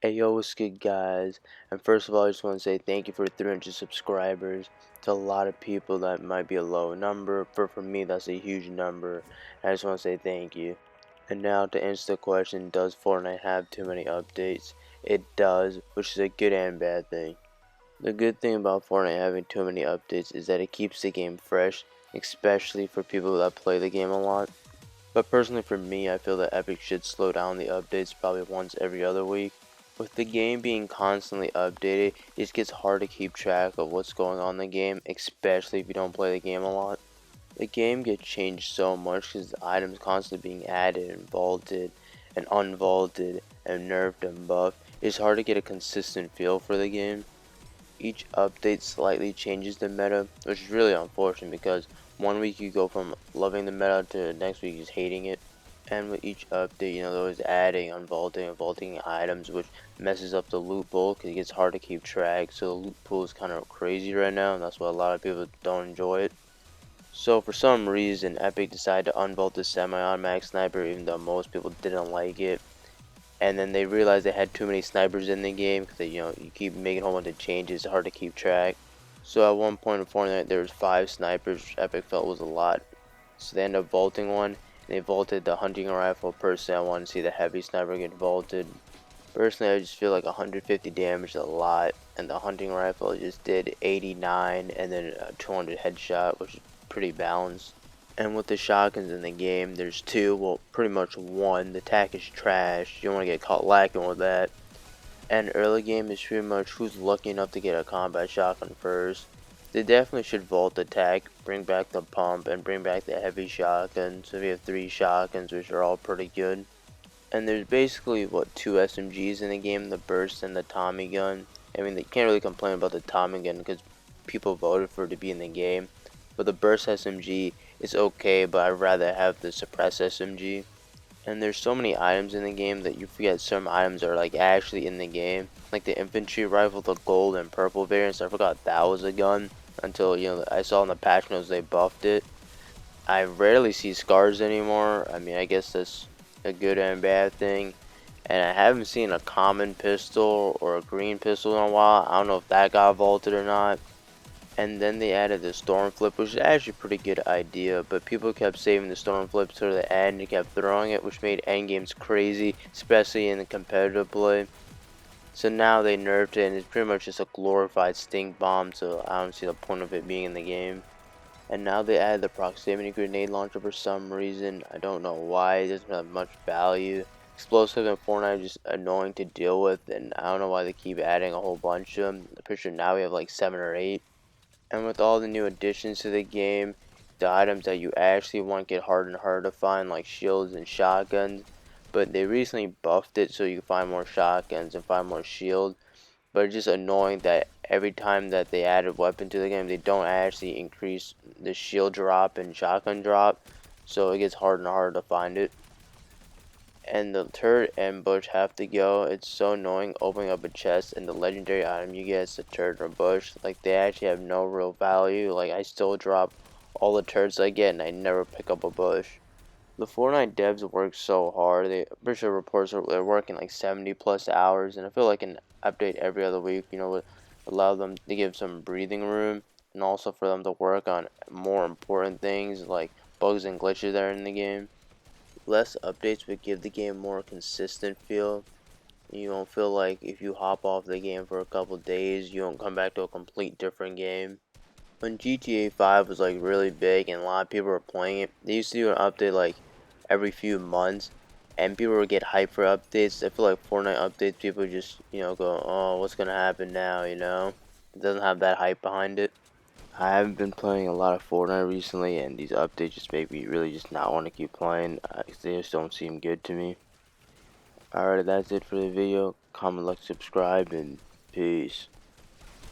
Hey yo, what's good guys? And first of all, I just want to say thank you for 300 subscribers. To a lot of people that might be a low number, but for me that's a huge number. I just want to say thank you. And now to answer the question, does Fortnite have too many updates? It does, which is a good and bad thing. The good thing about Fortnite having too many updates is that it keeps the game fresh, especially for people that play the game a lot. But personally for me, I feel that Epic should slow down the updates probably once every other week. With the game being constantly updated, it just gets hard to keep track of what's going on in the game, especially if you don't play the game a lot. The game gets changed so much because the items constantly being added and vaulted and unvaulted and nerfed and buffed. It's hard to get a consistent feel for the game. Each update slightly changes the meta, which is really unfortunate because one week you go from loving the meta to the next week just hating it. And with each update, they're always adding, unvaulting, and vaulting items, which messes up the loot pool because it gets hard to keep track. So the loot pool is kind of crazy right now, and that's why a lot of people don't enjoy it. So for some reason, Epic decided to unvault the semi-automatic sniper, even though most people didn't like it. And then they realized they had too many snipers in the game because you keep making a whole bunch of changes, it's hard to keep track. So at one point in Fortnite, there was 5 snipers, which Epic felt was a lot. So they ended up vaulting one, and they vaulted the hunting rifle. Personally, I want to see the heavy sniper get vaulted. Personally, I just feel like 150 damage is a lot, and the hunting rifle just did 89 and then a 200 headshot, which is pretty balanced. And with the shotguns in the game, there's two, well, pretty much one. The tac is trash. You don't want to get caught lacking with that. And early game is pretty much who's lucky enough to get a combat shotgun first. They definitely should vault the tac, bring back the pump, and bring back the heavy shotgun. So we have 3 shotguns, which are all pretty good. And there's basically, what, 2 SMGs in the game, the burst and the Tommy gun. I mean, they can't really complain about the Tommy gun because people voted for it to be in the game. But the burst SMG is okay, but I'd rather have the suppress SMG. And there's so many items in the game that you forget some items are like actually in the game. Like the infantry rifle, the gold and purple variants, I forgot that was a gun until I saw in the patch notes they buffed it. I rarely see scars anymore. I mean, I guess that's a good and bad thing. And I haven't seen a common pistol or a green pistol in a while. I don't know if that got vaulted or not. And then they added the storm flip, which is actually a pretty good idea, but people kept saving the storm flip to the end and kept throwing it, which made endgames crazy, especially in the competitive play. So now they nerfed it, and it's pretty much just a glorified stink bomb, so I don't see the point of it being in the game. And now they added the proximity grenade launcher for some reason. I don't know why. It doesn't have much value. Explosive in Fortnite are just annoying to deal with, and I don't know why they keep adding a whole bunch of them. I'm pretty sure now we have like 7 or 8. And with all the new additions to the game, the items that you actually want get harder and harder to find, like shields and shotguns. But they recently buffed it so you can find more shotguns and find more shields. But it's just annoying that every time that they add a weapon to the game, they don't actually increase the shield drop and shotgun drop. So it gets harder and harder to find it. And the turret ambush have to go. It's so annoying opening up a chest and the legendary item you get is a turret or bush. Like they actually have no real value. Like I still drop all the turrets I get and I never pick up a bush. The Fortnite devs work so hard. They pretty sure reports are they're working like 70 plus hours, and I feel like an update every other week, would allow them to give some breathing room and also for them to work on more important things like bugs and glitches that are in the game. Less updates would give the game more consistent feel. You don't feel like if you hop off the game for a couple days, you don't come back to a complete different game. When GTA 5 was like really big and a lot of people were playing it, they used to do an update like every few months, and people would get hyped for updates. I feel like Fortnite updates, people just go, oh, what's gonna happen now? It doesn't have that hype behind it. I haven't been playing a lot of Fortnite recently, and these updates just make me really just not want to keep playing. They just don't seem good to me. Alright, that's it for the video. Comment, like, subscribe, and peace.